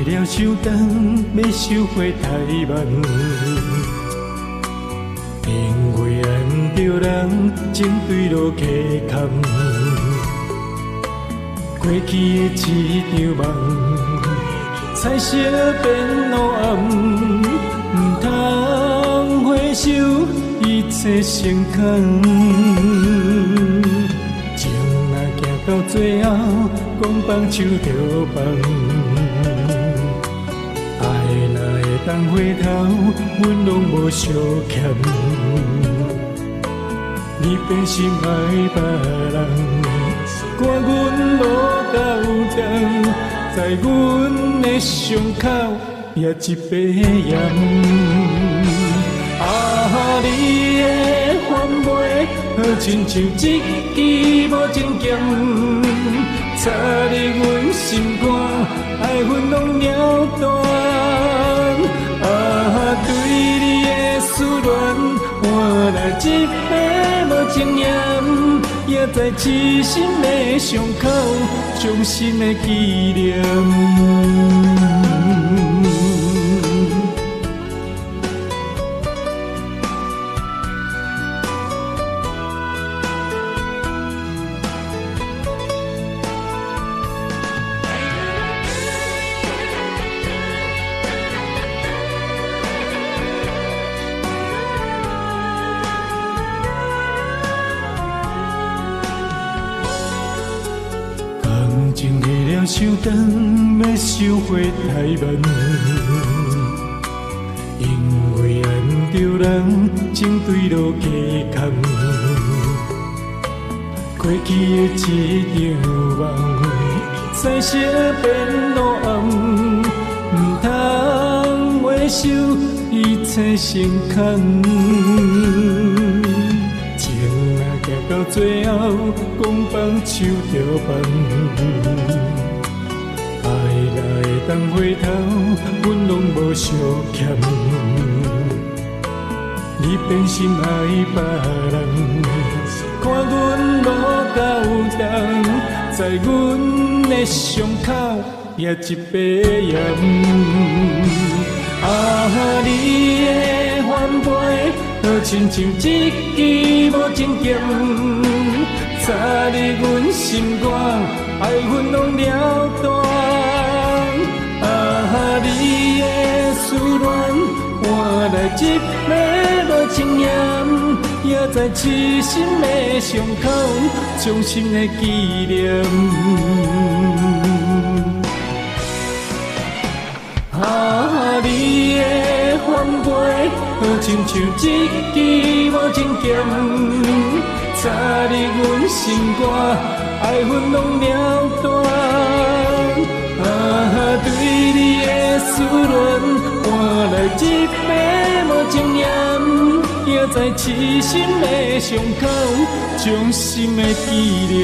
了伤重，要收回太慢。因为爱不着人，情对路溪坎。过去的一场梦，彩色变黑暗，不通回首，一切成空。情若行到最后，讲放手就放。爱若会当回头，阮拢无相欠。你变心爱别人，看阮无够重，在阮的伤口也一把盐。啊，你的反背，好亲像一支无情剑，插入阮心肝，爱恨拢了断。啊，对你的思念，换来一杯无情盐，也在痴心的伤口，伤心的纪念。情下了伤重，要收回太慢。因为爱不着人，情对路溪坎。过去的一场梦，彩色变黑暗，不通回首，一切成空。行到最后，讲放手就放。爱若会当回头，阮拢无相欠。你变心爱别人，看阮无够重，在阮的伤口也一把盐。啊，你的反背，好亲像一支无情剑，插入阮心肝，爱恨拢了断。啊，你的思念，换来一杯无情盐，也在痴心的伤口，伤心的纪念。啊，你的反背，好亲像一支无情剑，插入阮心肝，爱恨拢了断。啊，对你的思念，换来一杯无情盐，也在痴心的伤口，伤心的纪念。